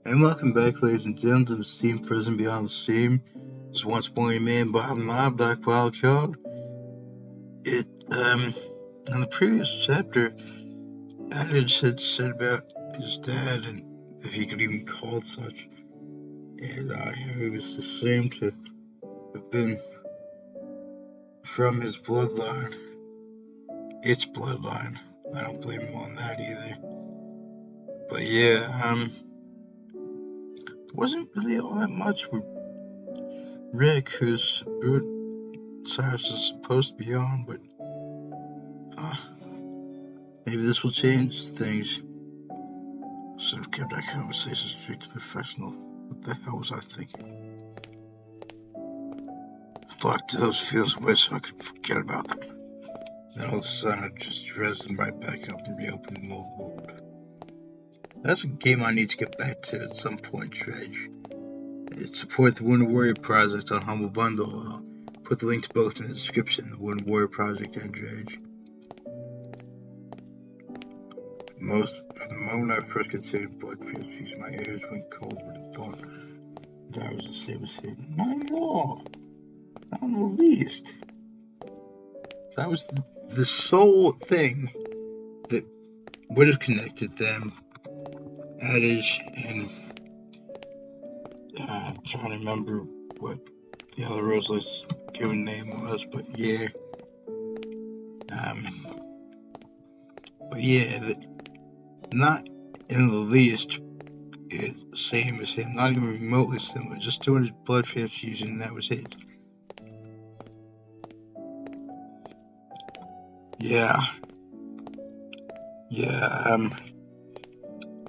And welcome back, ladies and gentlemen, to the Steam Prison Beyond the Steam. It's once more your man Bob and I, Black Wildcard. In the previous chapter, Adage had said about his dad and if he could even be called such. And he was assumed to have been from his bloodline. Its bloodline. I don't blame him on that either. But yeah, wasn't really all that much with Rick, whose root Cyrus is supposed to be on, but maybe this will change things. Should have kept that conversation strictly professional. What the hell was I thinking? Blocked those fields away so I could forget about them. Then all of a sudden I just dressed them right back up and reopened the old world. That's a game I need to get back to at some point, Dredge. Support the Wounded Warrior Project on Humble Bundle. I'll put the link to both in the description, the Wounded Warrior Project and Dredge. From the moment I first considered blood transfusion, my ears went cold with the thought that I was the same as him. Not at all. Not in the least. That was the sole thing that would have connected them. Adage and I'm trying to remember what the other Rosalie's given name was, but yeah. Not in the least it's the same as him, not even remotely similar, just doing his blood transfusion and that was it.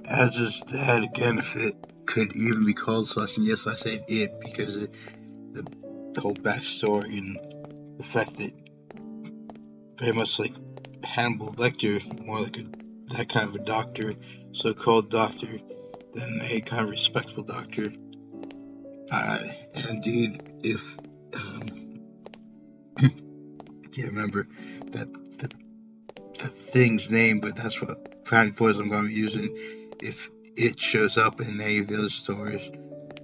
As his dad, again, if it could even be called such, and yes, I said it because of the whole backstory and the fact that very much like Hannibal Lecter, more like that kind of a doctor, so-called doctor, than a kind of respectable doctor. And indeed, if I can't remember that thing's name, but that's what kind of voice I'm going to be using. If it shows up in any of the other stories,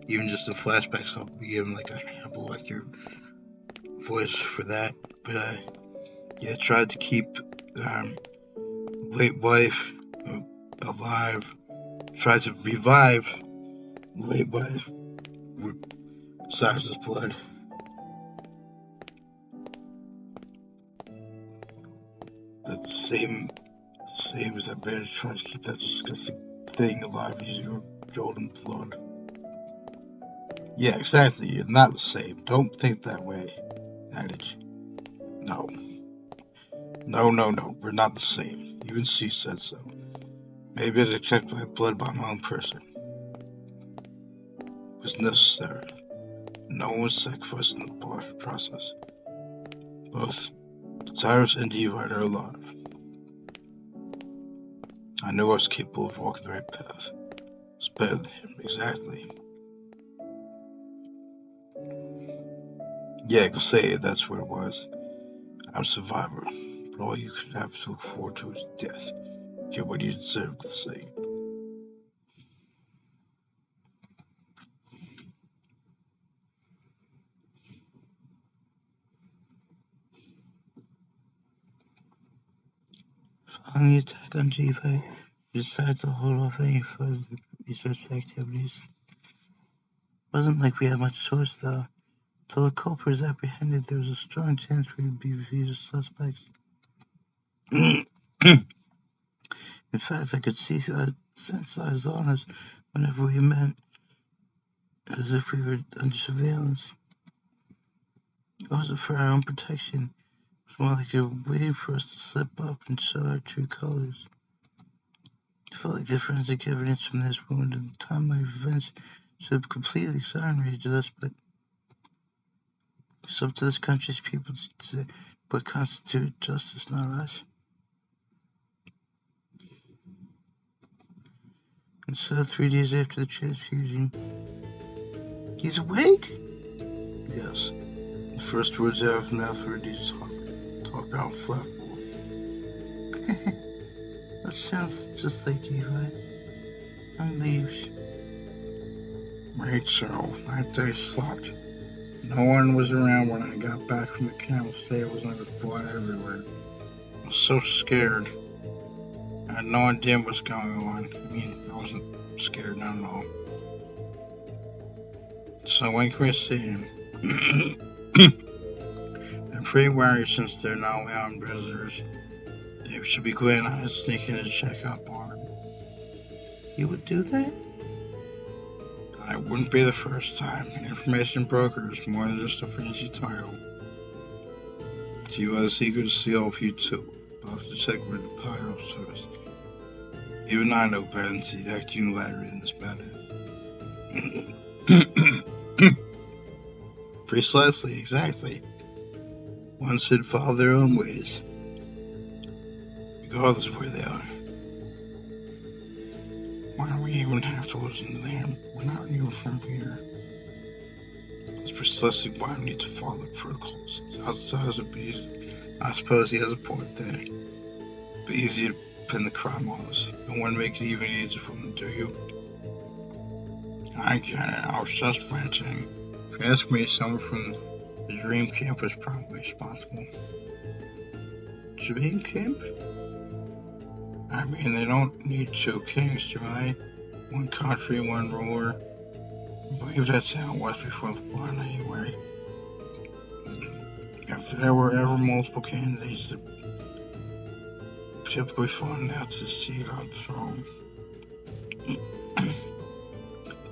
even just the flashbacks, I'll be giving like a Hannibal Lecter voice for that. But tried to keep late wife alive. Tried to revive late wife with Cyrus's blood. The same as I better try to keep that disgusting thing alive using your golden blood. Yeah, exactly. You're not the same. Don't think that way, Adage. No. We're not the same. Even she said so. Maybe to check my blood by my own person. It was necessary. No one was sacrificed in the process. Both Cyrus and Divide are alive. I knew I was capable of walking the right path. It's better than him, exactly. Yeah, I can say it, that's what it was. I'm a survivor, but all you could have to look forward to is death. Get what you deserve to say. Following the attack on G5, we decided to hold off any further research activities. Wasn't like we had much choice though. Until the culprit was apprehended, there was a strong chance we would be viewed as suspects. In fact, I could see sense eyes on us whenever we met, as if we were under surveillance. It wasn't for our own protection. It was more like they were waiting for us to slip up and show our true colors. I felt like the forensic evidence from this wound and the timeline of events should have completely exonerated us, but it's up to this country's people to decide what constitutes justice, not us. And so, 3 days after the transfusion, he's awake? Yes. The first words out of his mouth were these talk about flappable. That sounds just like you, right? I'm leaves. Right, so that day sucked. No one was around when I got back from the camel stables and there was blood everywhere. I was so scared. I had no idea what was going on. I mean, I wasn't scared, not at all. So I went to see him. I'm pretty worried since they're not allowing visitors. They should be glad I was sneaking to check up on him. You would do that? I wouldn't be the first time. Information broker is more than just a fancy title. Do you have a secret to seal of you too? I'll have to check with the pirates first. Even I know better than to act unilaterally in this matter. Precisely, exactly. One should follow their own ways, regardless of where they are. Why do we even have to listen to them? We're not even from here. That's precisely why we need to follow the protocols. Outside of bees, I suppose he has a point there. But easy to pin the crime on us. Don't want to make it even easier for them, do you? I get it. I was just venturing. If you ask me, someone from the Dream Camp is probably responsible. Dream Camp? I mean, they don't need two kings, do they? One country, one ruler. I believe that's how it was before the blood anyway. If there were ever multiple candidates, they typically fought out to seat on the throne.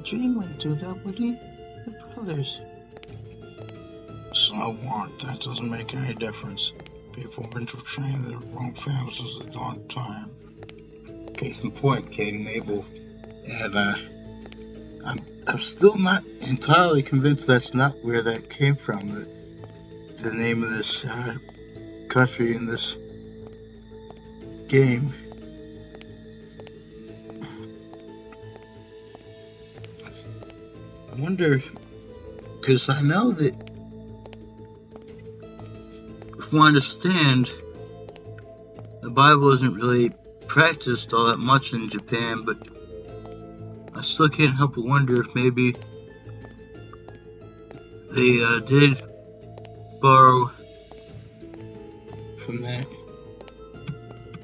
Dream wouldn't do that, would he? The brothers. So what? That doesn't make any difference. People have been portraying their wrong families as a long time. Case in point, Kate and Abel. And I'm still not entirely convinced that's not where that came from. The name of this country in this game. I wonder, because I know that, from what I understand, the Bible isn't really practiced all that much in Japan, but I still can't help but wonder if maybe they did borrow from that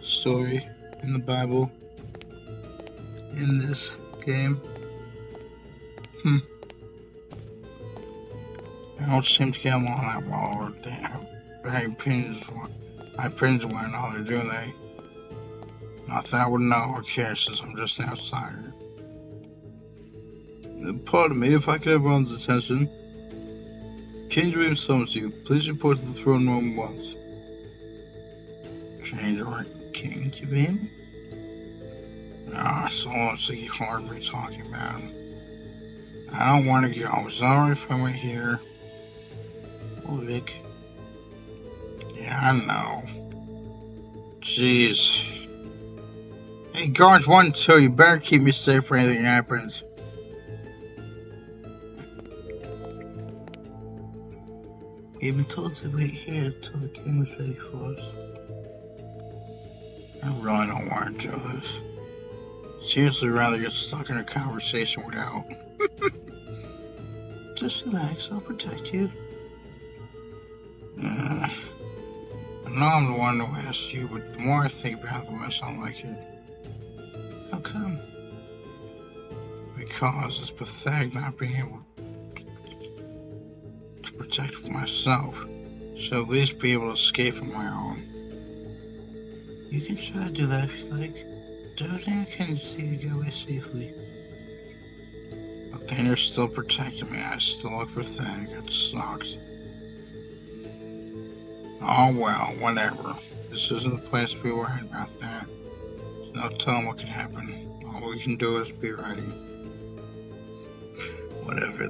story in the Bible in this game. I don't seem to get along that well with them. My opinions won't know they're doing they? Not that I would know or care since I'm just an outsider. Pardon me, if I could have everyone's attention. King Dream summons you. Please report to the throne room at once. King Dream? So it's like you heard me talking about him. I don't want to go. Sorry if I went here. ULRIK. Yeah, I know. Jeez. Hey, guards 1 and 2, you better keep me safe for anything happens. We've been told to wait here till the king was ready for us. I really don't want to do this. Seriously, rather get stuck in a conversation without. Just relax, I'll protect you. I know I'm the one who asked you, but the more I think about it, the less I like it. How come? Because it's pathetic not being able to protect myself, so at least be able to escape on my own. You can try to do that if you like. Don't think I can see you get away safely. But then you're still protecting me. I still look pathetic. It sucks. Oh well, whatever. This isn't the place to be worrying about that. No telling what can happen. All we can do is be ready. Whatever,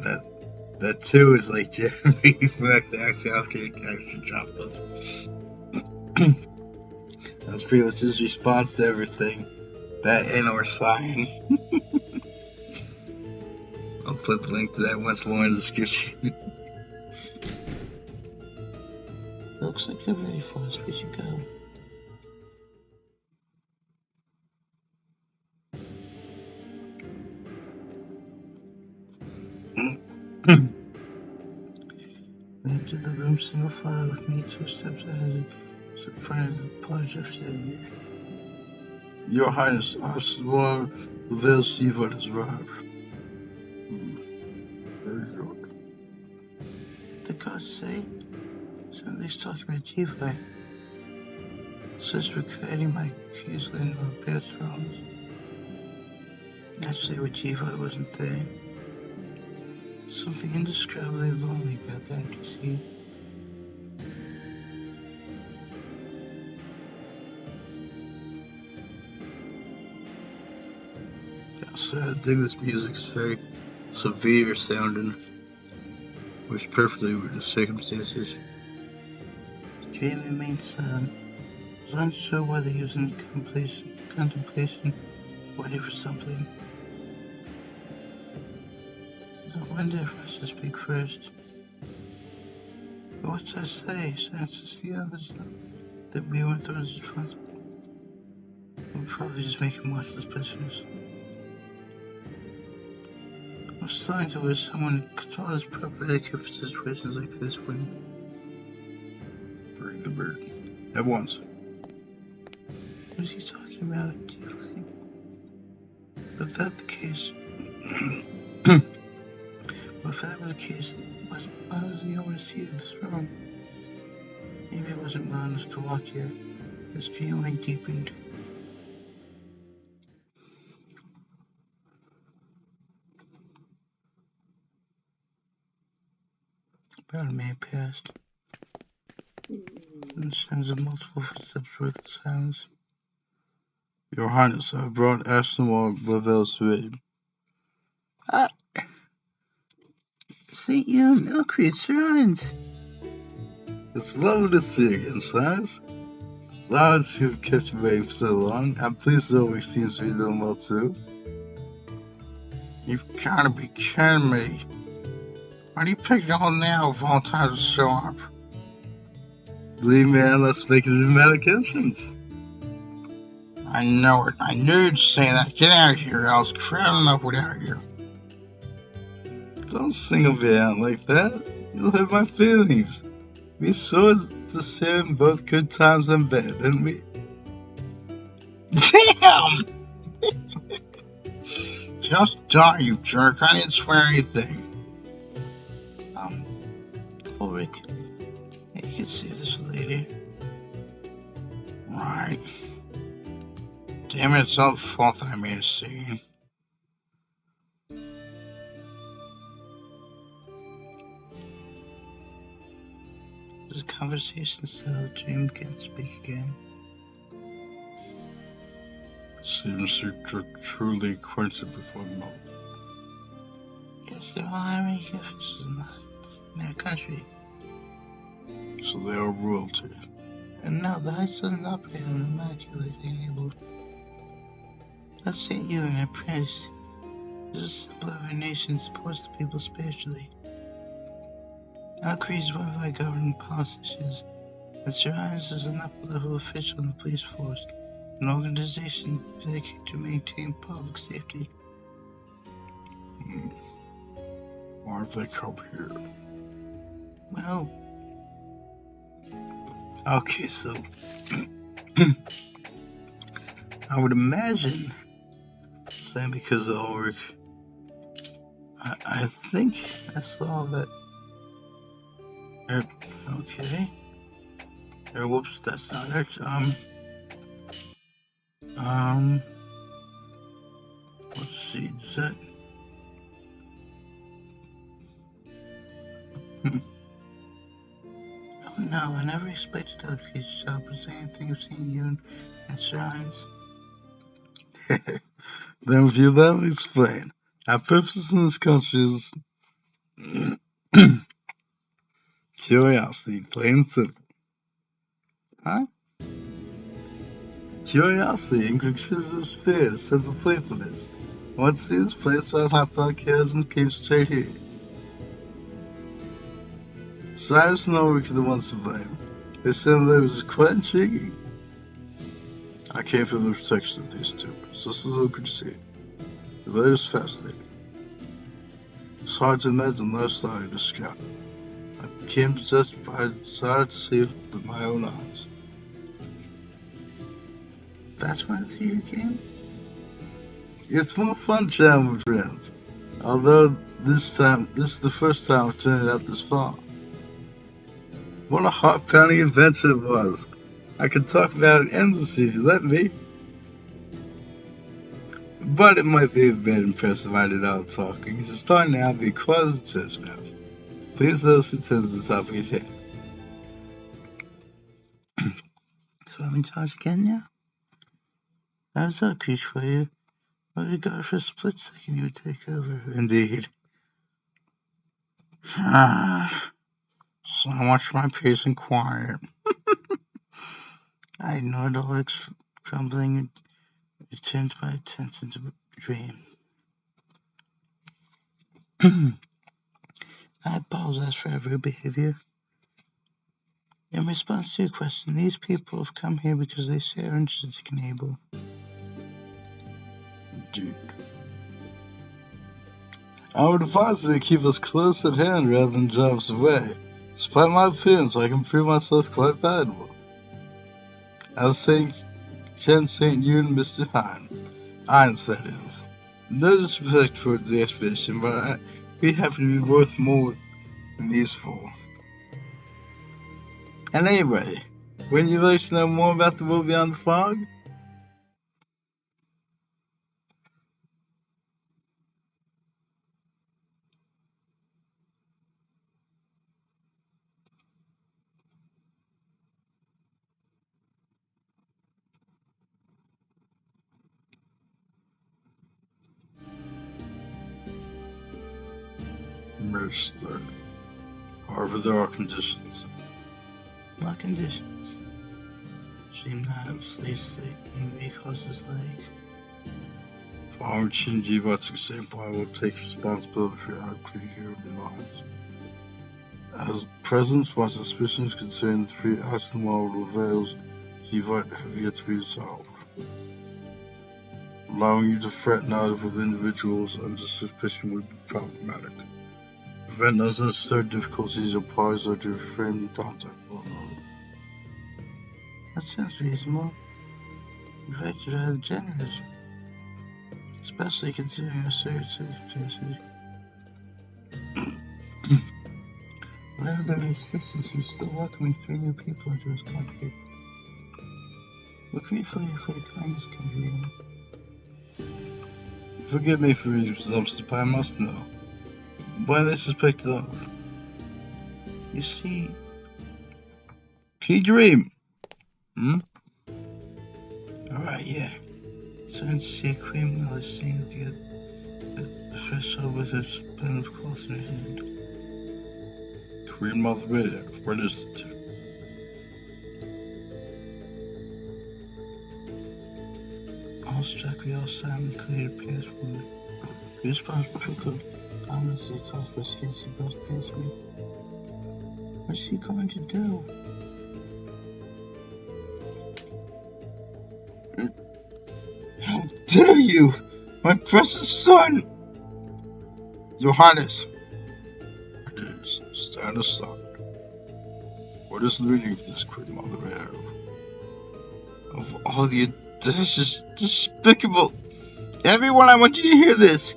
that too is like Jeremy's actually asking extra jumpers. That's pretty much his response to everything. That and or sign. I'll put the link to that once more in the description. Looks like they're ready for us. We should go. came single file with me 2 steps ahead in front of the pleasure said, Your Highness, Oswald reveals Steve what has arrived. Very good. What the gods say? Somebody's talking about Jiva. Such regretting my accused land of the past thrones. Naturally, with Jiva, I wasn't there. Something indescribably lonely about that empty sea. I dig this music. It's very severe sounding, works perfectly with the circumstances. Jamie remained silent. I was unsure whether he was in contemplation, waiting for something. I wonder if I should speak first. But what should I say, since the others that we weren't the ones responsible? We'll probably just make him more suspicious. I was starting to wish someone taught us proper etiquette for situations like this when bring the bird at once. What is he talking about? Do you think? But if that the case, but if that was the case, why wasn't he always seated on the throne? Maybe I wasn't well enough to walk here. His feeling deepened. About a minute passed. And the sounds of multiple footsteps broke the silence. Your Highness, I have brought Aston Lavelles to aid. St. Ewan Milkweed, Sirens! It's lovely to see you again, Sires. Sorry to have kept you waiting for so long. I'm pleased Zoe seems to be doing well too. You've gotta be kidding me. Why do you pick on now of all time to show up? Leave me and let's make a dramatic entrance. I know it. I knew you'd say that. Get out of here. I was crowding up without you. Don't single me out like that. You'll hurt my feelings. We saw the same both good times and bad, didn't we? Damn! Just die, you jerk. I didn't swear anything. ULRIK, you can see this lady. Right. Damn it, it's all fault I made a scene. This conversation still, Jim can't speak again. Seems to truly acquainted before the moment. Yes, there are many differences in our country. So they are royalty. And no, the Heights doesn't operate on immaculate enable. Let's say you and our prince. This is a symbol of our nation supports the people spiritually. ULRIK is one of our governing politicians, and Sirens is an upper-level official in the police force, an organization dedicated to maintain public safety. Why have they come here? Well, okay, so I would imagine, saying because of ULRIK, I think I saw that. Okay. Whoops, that's not it. Let's see, is that? Oh no, I never expected ULRIK to show up and say anything of seeing you at Shrines. Then if you let me explain. Our purpose in this country is curiosity, plain and simple. Huh? Curiosity increases fear, a sense of playfulness. I want to see this place, so I thought cares and came straight here. Cyrus and ULRIK are the ones to blame. They said that it was quite intriguing. I came for the protection of these two, so this is all good to see. The letter is fascinating. It's hard to imagine the lifestyle I described. Kim testified decided to see it with my own eyes. That's why the theory came? It's more fun chatting with friends. Although this is the first time I've turned it out this far. What a heart-pounding adventure it was. I could talk about it endlessly if you let me. But it might be a bit impressive I did all the talking, so starting now be quiet as a chess mouse. Please those who turn to the top of your head. So I'm in charge again now? How's that peach for you? What you got for a split second you would take over? Indeed. So much for my peace and quiet. I ignored ULRIK's crumbling and returned my attention to a dream. I apologize for our rude behavior. In response to your question, these people have come here because they share interests in Abel. Indeed. I would advise you to keep us close at hand rather than drive us away. Despite my appearance, I can prove myself quite valuable. As St. Chen St. Ewan and Mr. Hines, that is. No disrespect towards the expedition, but we happen to be worth more than these four. And anyway, wouldn't you like to know more about the world beyond the fog? Most certainly. However, there are conditions. What conditions? Dream not sleep and recross his legs. Following Shinji's example, I will take responsibility for our human lives. As present, my suspicions concerning the three acts of the world reveals Jivat have yet to be resolved. Allowing you to threaten others with individuals under suspicion would be problematic. Prevent unnecessary difficulties or parties or to refrain from contact with one another. That sounds reasonable. In fact, you're rather generous. Especially considering our circumstances. Whatever the restrictions, you're still welcoming 3 new people into this country. We're grateful for your kindness, countrymen. Forgive me for your presumption, but I must know. Why they suspect them? You see... Can you dream? Alright, yeah. Starting to see a queen mother standing at the threshold with her span of cloth in her hand. Queen mother, what is it? Awestruck, we all silently cleared a path for her. Responsible for ominously across her skin, she brushed past me. What's she going to do? How dare you! My precious son! Your Highness! It is. Stand aside. What is the meaning of this, Queen Mother Arrow? Of all the audacious, despicable... Everyone, I want you to hear this!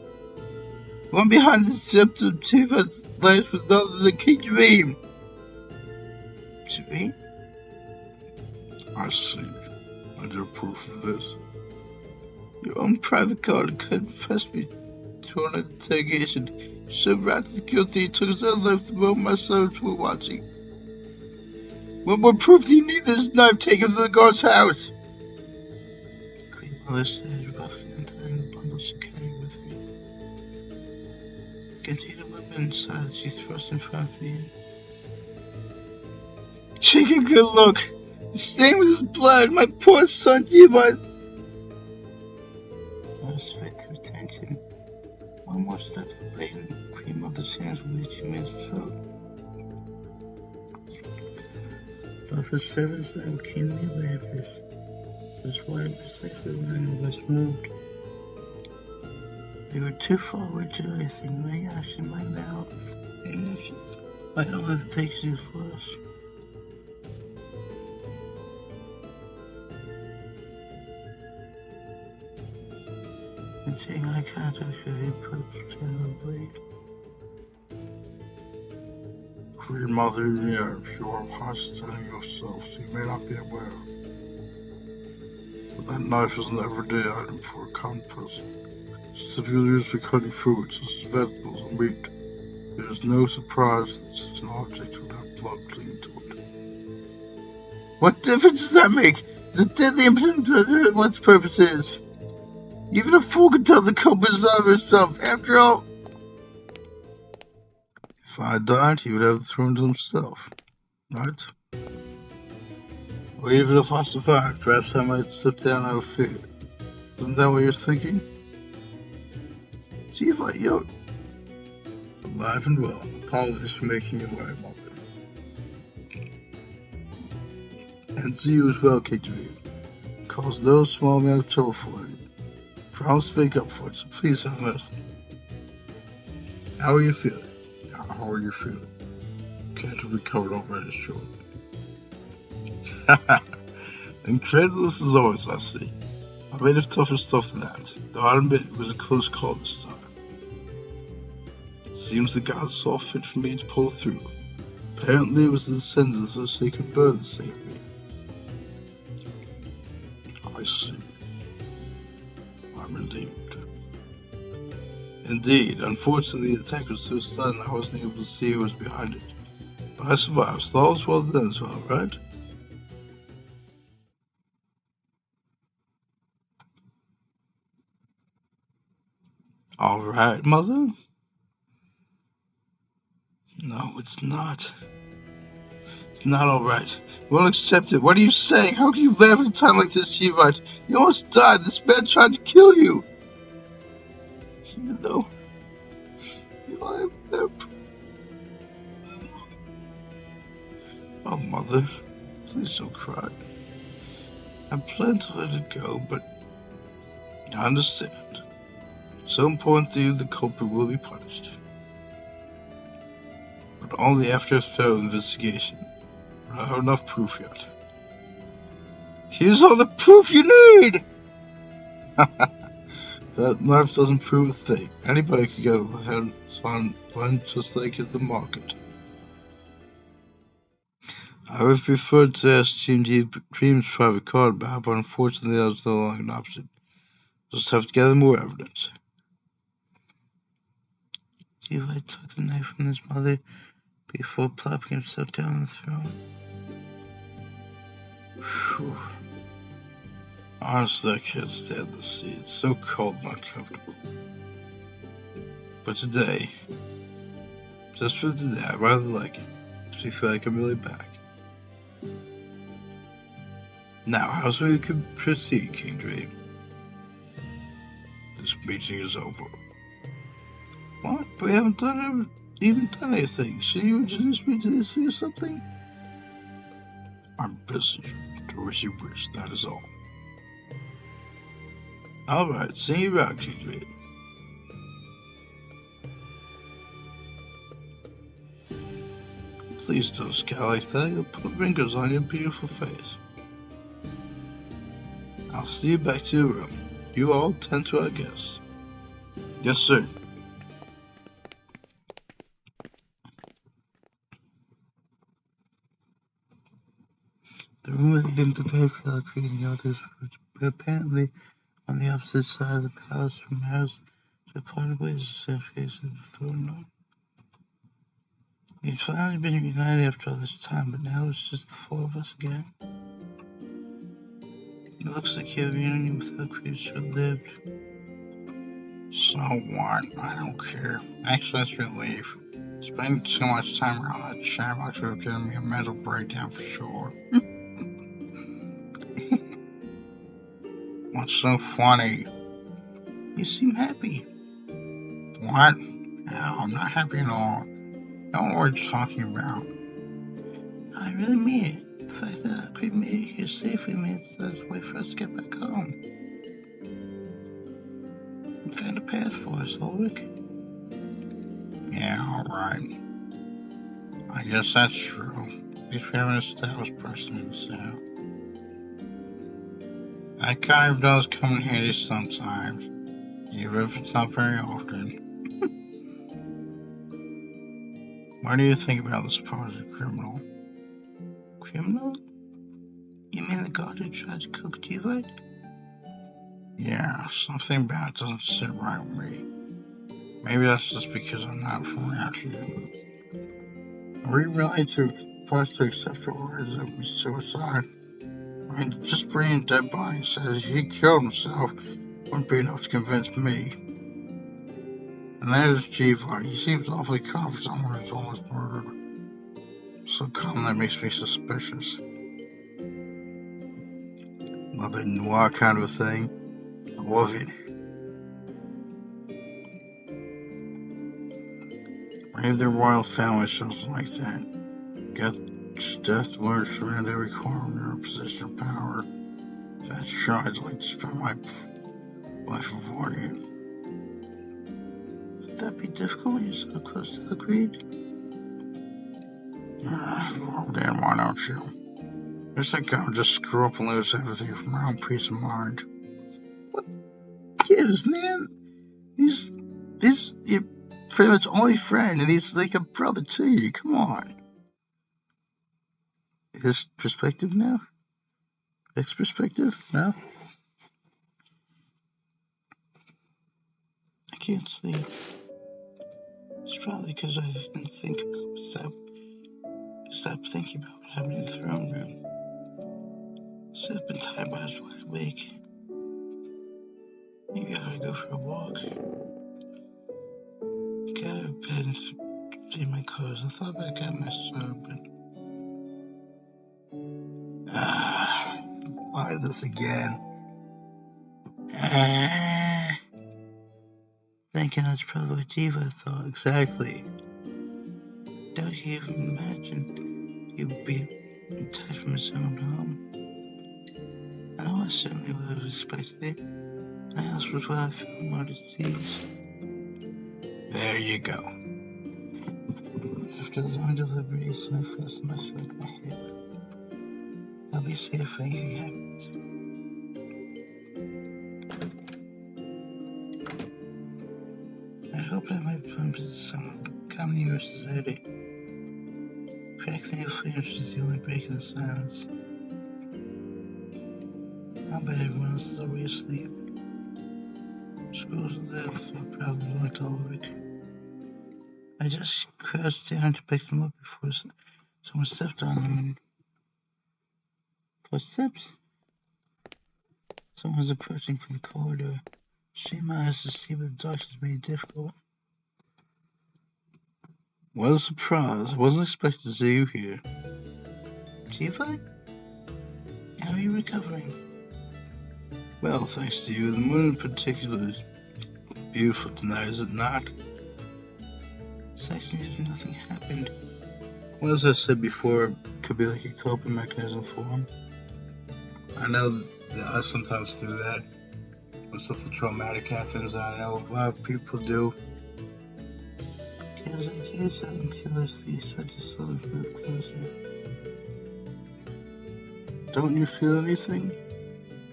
The one behind the scepter of Tifa's life was none other than King Dream. Dream? I see. And your proof of this? Your own private guard confessed me to an interrogation. So Rat guilty took his own life the moment my sons were watching. What more proof do you need that this knife taken from the guard's house? Queen Mother said, roughly untying the bundle she carried with her. Containing a weapon inside, she thrust in front of me. Take a good look. The stain with his blood, my poor son Jivat. I was fed to attention. One more step to the blade in Queen Mother's hands will reach your man's throat. Both the servants and I were keenly aware of this. That's why precisely when I was moved. They were too far away to do anything. My action, my mouth, I don't know if it takes you for us. And seeing eye contact with the approach to the blade. For your mother, yes, you are hostile yourself, so you may not be aware. But that knife is never the item for a common person. It's typically used for cutting fruits, such as vegetables and meat. There is no surprise that such an object would have blood clean to it. What difference does that make? Is it deadly and what its purpose is? Even a fool can tell the culprit is not herself. After all, if I died, he would have the throne to himself, right? Or even if I survived, perhaps I might slip down out of fear. Isn't that what you're thinking? See if you're alive and well. Apologies for making you worry, Mother. And to you as well, K2. Cause no small amount of trouble for you. Promise to make up for it, so please have mercy. How are you feeling? How are you feeling? Can't you recover already, sure. Incredulous as always, I see. I made of tougher stuff than that, though I admit it was a close call this time. Seems the gods saw fit for me to pull through. Apparently it was the descendants of the sacred bird that saved me. I see. I'm relieved. Indeed, unfortunately the attack was so sudden I wasn't able to see who was behind it. But I survived, so all was well then as well, right? Alright, Mother? No, it's not. It's not alright. You won't accept it. What are you saying? How can you laugh at a time like this, Shivite? You almost died. This man tried to kill you. Even though I never... Oh, Mother, please don't cry. I plan to let it go, but I understand. It's so important to you the culprit will be punished. But only after a thorough investigation. I don't have enough proof yet. Here's all the proof you need! That knife doesn't prove a thing. Anybody can get a hands on one just like at the market. I would prefer to ask Dream's private card about, but unfortunately that was no longer an option. Just have to gather more evidence. Levi took the knife from his mother before plopping himself down on the throne. Whew. Honestly, I can't stand the sea. It's so cold and uncomfortable. But today, just for today, I rather like it. Makes me feel like I'm really back. Now, how's we could proceed, King Dream? This meeting is over. What? We haven't even done anything. Should you introduce me to this or something? I'm busy. Do as you wish, that is all. Alright, see you around, King Dream. Please don't scowl like that. You'll put wrinkles on your beautiful face. I'll see you back to your room. You all tend to our guests. Yes, sir. The room had been prepared for Elkree and the others, but apparently on the opposite side of the palace from house to parted ways to facing the throne room. We'd finally been reunited after all this time, but now it's just the four of us again. It looks like your reunion with Elkree is short-lived. So what? I don't care. Actually, let's leave. Spending too much time around that shamrock would have given me a mental breakdown for sure. What's so funny? You seem happy. What? No, I'm not happy at all. I don't know what you're talking about. I really mean it. The fact that Elkree made it here safely means there's a way for us to get back home. And found a path for us, ULRIK. Yeah, alright. I guess that's true. These feminists established precedents, so. That kind of does come in handy sometimes, even if it's not very often. What do you think about the supposed criminal? Criminal? You mean the guy who tried to cook T-Light? Yeah, something about it doesn't sit right with me. Maybe that's just because I'm not from around here. Are we really supposed to accept your words that we suicide? I mean, just bringing a dead body says he killed himself wouldn't be enough to convince me. And there's G-Light. He seems awfully calm for someone who's almost murdered. So calm that makes me suspicious. Another noir kind of a thing. I love it. Maybe the royal family shows like that. Death lurks around every corner in a position of power. That's true. I'd like to spend my life avoiding it. Would that be difficult when you're so close to the creed? Well, Dan, why don't you? There's that guy who just screw up and lose everything for my own peace of mind. What gives, man? He's your favorite's only friend, and he's like a brother to you. Come on. His perspective now? Ex perspective? No? I can't sleep. It's probably because I didn't stop thinking about what happened in the throne room. So I've been tired, but I was wide awake. Maybe I ought to go for a walk. Get out of bed and see my clothes. I thought I got my soap, but why this again? Thinking that's probably what Diva thought exactly. Don't you even imagine he would be tied from his own home? I know I certainly would have expected it. I asked was where I found Marty's thieves. There you go. After a long deliberation, I fastened my sword to my hip. I'll be safe if anything happens. I hope I might bump into someone common in your society. Crackling your fingers is the only break in the silence. I'll bet everyone else is already asleep. Schools are left, so probably like ULRIK. I just crouched down to pick them up before someone stepped on them and footsteps? Someone's approaching from the corridor. Strained my eyes to see, but the darkness made it difficult. What a surprise. I wasn't expecting to see you here. T-Fight? How are you recovering? Well, thanks to you. The moon in particular is beautiful tonight, is it not? It's actually as if nothing happened. Well, as I said before, it could be like a coping mechanism for him. I know that I sometimes do that when something traumatic happens. I know a lot of people do. As I did something seriously, you start to slowly move closer. Don't you feel anything?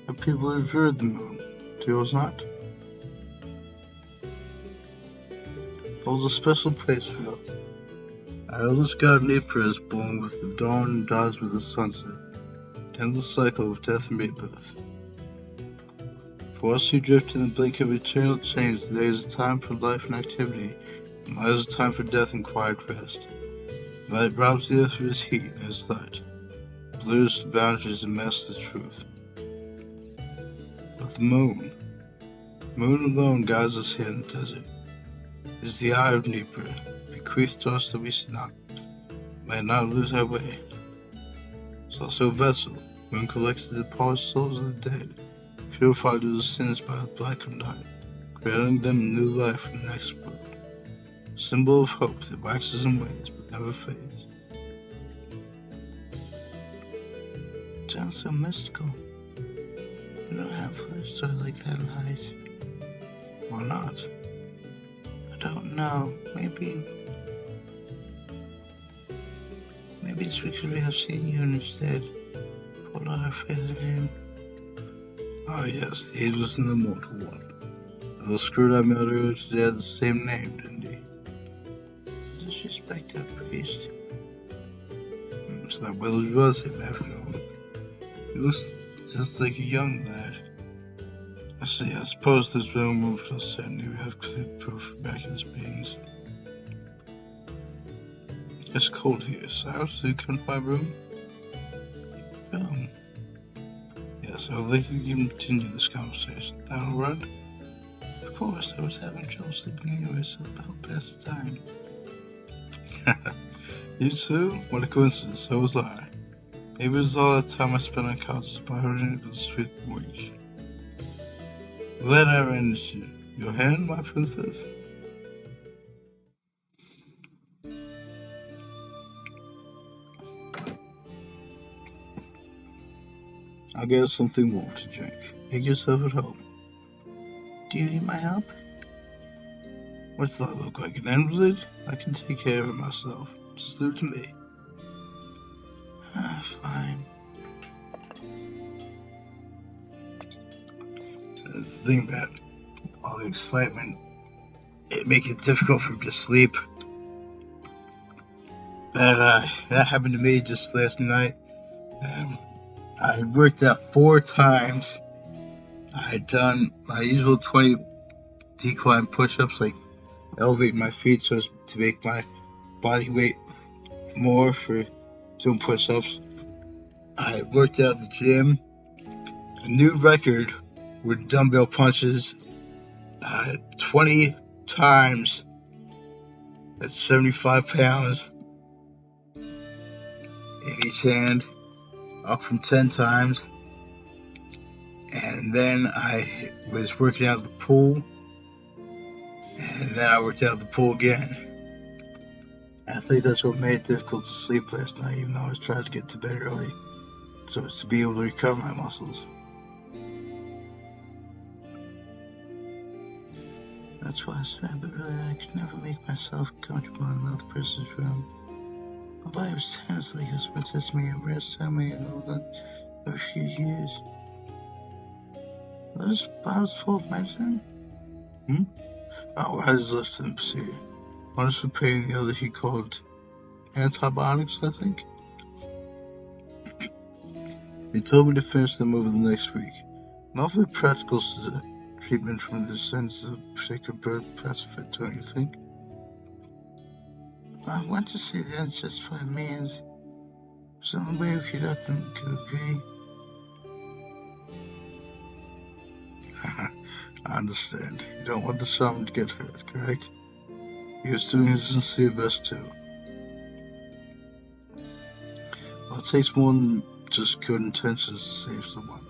The people have heard the moon. Do yours not? Holds a special place for us. Our eldest god Nipra is born with the dawn and dies with the sunset. Ends the cycle of death and rebirth. For us who drift in the blink of eternal change, there is a time for life and activity, and there is a time for death and quiet rest. Light robs the earth of its heat and its light, blurs the boundaries and masks the truth. But the moon alone guides us here in the desert. It is the eye of Nipra, bequeathed to us that we may not lose our way. It's also a vessel, moon collects the departed souls of the dead, purified of the sins by the black of night, granting them new life in the next world. Symbol of hope that waxes and wanes but never fades. It sounds so mystical. We don't have a story like that in Heights. Why not? I don't know. Maybe Maybe it's because we have seen you instead. Put our faith in him. Ah, yes, the ageless and the immortal one. The little screwed-up murderers, they had the same name, didn't they? Disrespect that priest. It's not well as was him, after all. He looks just like a young lad. I see, I suppose there's no move to certainty we have clear proof of miraculous beings. It's cold here, so you come to my room? Yes, I would like to continue this conversation. That all right? Of course, I was having trouble sleeping anyway, so about past the time. You too? What a coincidence, so was I. Maybe it was all that time I spent on couches by her into the sweet wink. Glad I ran into you. Your hand, my princess? I'll get us something warm to drink. Make yourself at home. Do you need my help? What's that look like? An invalid? I can take care of it myself. Just leave it to me. Fine. The thing about all the excitement, it makes it difficult for him to sleep. That happened to me just last night. I worked out 4 times. I had done my usual 20 decline push-ups, like elevate my feet so as to make my body weight more for doing push-ups. I worked out at the gym. A new record with dumbbell punches 20 times at 75 pounds in each hand, up from 10 times. And then I was working out at the pool, and then I worked out at the pool again. I think that's what made it difficult to sleep last night, even though I was trying to get to bed early, so as to be able to recover my muscles. That's why I said, but really I could never make myself comfortable in another person's room. My body was tense like it was protesting me at rest time I had hold on for a few years. Are those bottles full of medicine? Oh, I just left them see. One is for pain, the other he called antibiotics, I think. He told me to finish them over the next week. An awfully practical treatment from the sense of particular bird pacifist, don't you think? I went to see the unjustified means. There's the only way we could let them agree. I understand. You don't want the shaman to get hurt, correct? He was doing his sincere best too. Well, it takes more than just good intentions to save someone.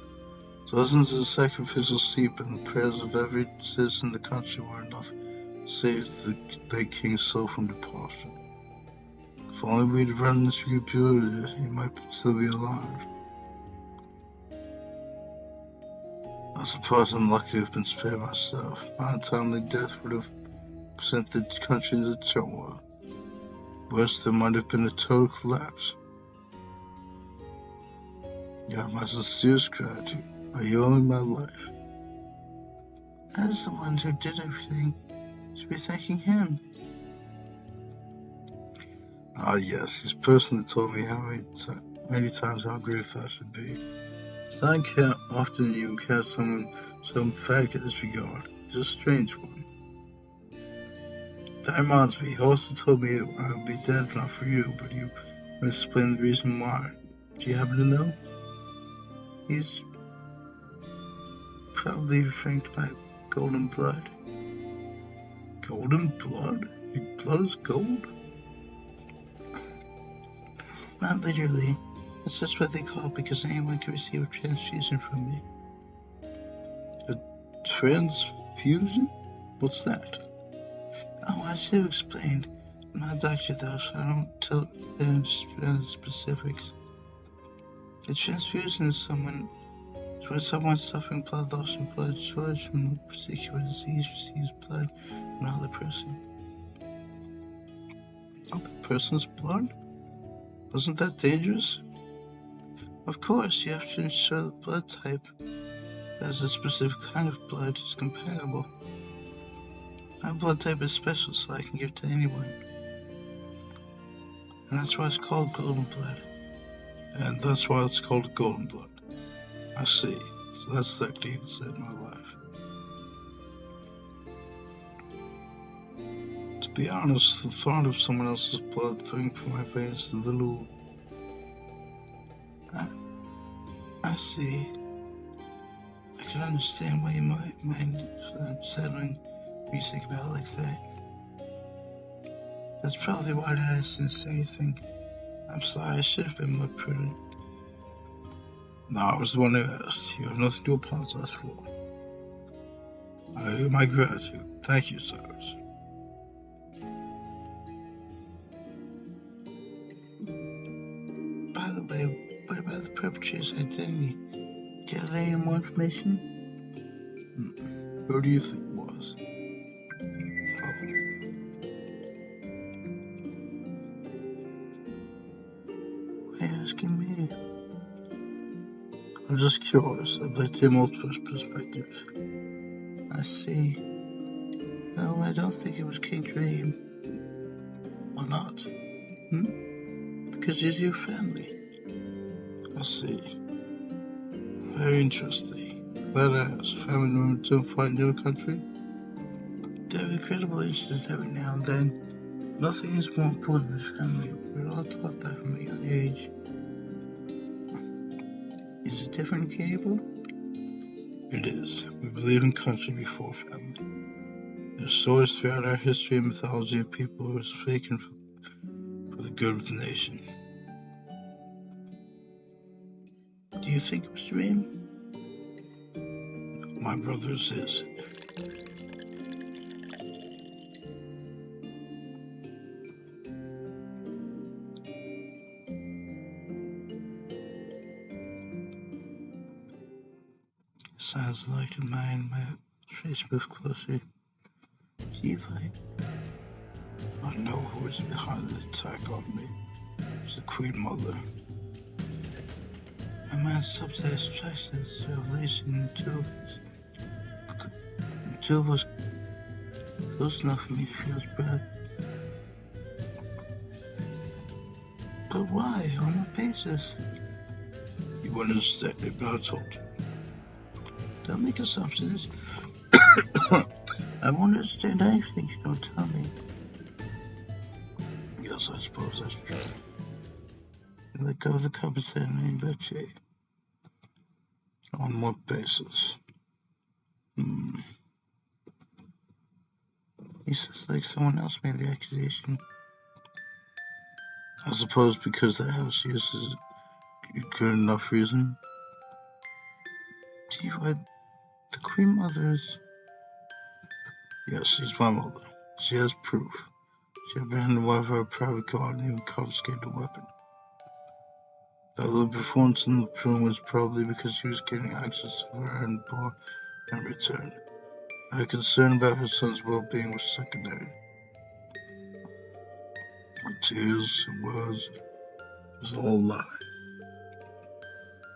Dozens of sacrificial sheep and the prayers of every citizen in the country were enough to save the late king's soul from departure. If only we'd run this rebuild, he might still be alive. I suppose I'm lucky to have been spared myself. My untimely death would have sent the country into turmoil. Worse, there might have been a total collapse. You have my sincerest gratitude. You owe me my life. As the ones who did everything, should be thanking him. Ah, yes, he's personally told me how many times how grateful I should be. It's not often you encounter someone so emphatic in this regard. It's a strange one. That reminds me, he also told me I would be dead if not for you, but you would explain the reason why. Do you happen to know? He's probably referring to my golden blood. Golden blood? Your blood is gold? Not literally. That's just what they call it because anyone can receive a transfusion from me. A transfusion? What's that? Oh, I should have explained. I'm not a doctor though, so I don't tell specifics. A transfusion is when someone suffering blood loss or blood shortage from a particular disease receives blood from another person. Another person's blood? Wasn't that dangerous? Of course, you have to ensure the blood type, as a specific kind of blood, is compatible. My blood type is special, so I can give to anyone. And that's why it's called golden blood. And that's why it's called golden blood. I see. So that's 13 saved my life. To be honest, the thought of someone else's blood flowing through my veins is a little... I see. I can understand why you might mind unsettling when you think about it like that. That's probably why I didn't say anything. I'm sorry, I should have been more prudent. No, I was the one who asked. You have nothing to apologize for. I owe you my gratitude. Thank you, sirs. By the way, what about the perpetrator's identity? Get any more information? Who do you think it was? Oh. Why are you asking me? I'm just curious. I'd like to hear multiple perspectives. I see. No, I don't think it was King Dream. Why not? Because he's your family. I see. Very interesting. Glad I asked. Family members don't fight in your country? There are incredible incidents every now and then. Nothing is more important than family. We're all taught that from a young age. Is it different in Cable? It is. We believe in country before family. There's stories throughout our history and mythology of people who have spoken for the good of the nation. Do you think it was Dream? My brother is his. Sounds like a mind map. Trace move closer. See if I know who is behind the attack on me. It's the Queen Mother. My mind stops at abstractions, revelation, the two of us close enough for me to feel his breath. But why? On what basis? You wouldn't understand it, but I told you. Don't make assumptions. I won't understand anything you don't tell me. Yes, I suppose that's true. You let go of the compensation and betray. On what basis? He says like someone else made the accusation. I suppose because the house uses a good enough reason. See what the Queen Mother is? Yes, she's my mother. She has proof. She abandoned one of her private guard and even confiscated a weapon. The other performance in the film was probably because she was getting access to her and bar in return. Her concern about her son's well-being was secondary. Her tears, her words, it was all a lie.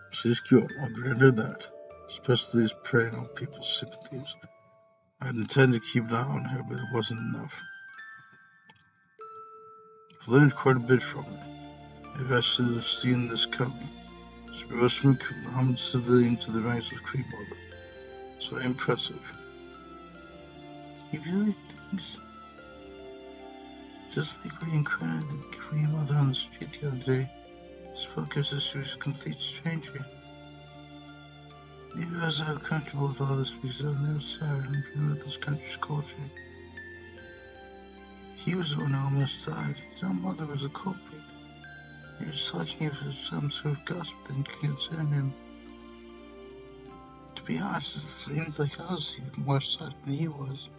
She's cured, I'll grant her that, especially as preying on people's sympathies. I had intended to keep an eye on her, but it wasn't enough. I've learned quite a bit from her. Maybe I should have seen this coming. She rose from a common civilian to the ranks of Queen Mother. It's very impressive. He really thinks... Just like we encountered the Queen Mother on the street the other day, spoke as if she was a complete stranger. Maybe I was so comfortable with all this because I was never sorry and familiar with this country's culture. He was the one who almost died. His own mother was a culprit. He was talking of some sort of gossip that didn't concern him. To be honest, it seems like I was even more shocked than he was.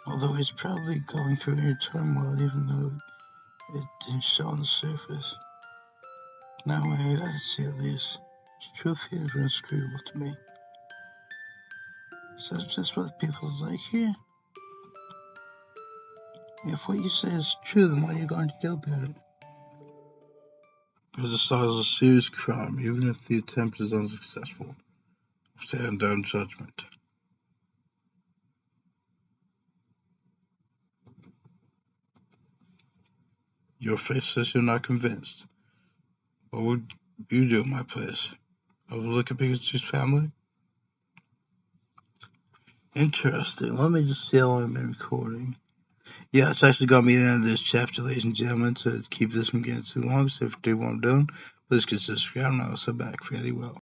Although he's probably going through inner turmoil even though it didn't show on the surface. Now I see at least, his true feelings were inscrutable to me. So that's just what the people like here? If what you say is true, then why are you going to do about it? Because assault is a serious crime, even if the attempt is unsuccessful. Stand down judgment. Your face says you're not convinced. What would you do in my place? I would look at Pikachu's family? Interesting. Let me just see how long I've been recording. Yeah, it's actually got me to the end of this chapter, ladies and gentlemen, to keep this from getting too long. So if you do want to do, please consider subscribing. I'll sit back fairly well.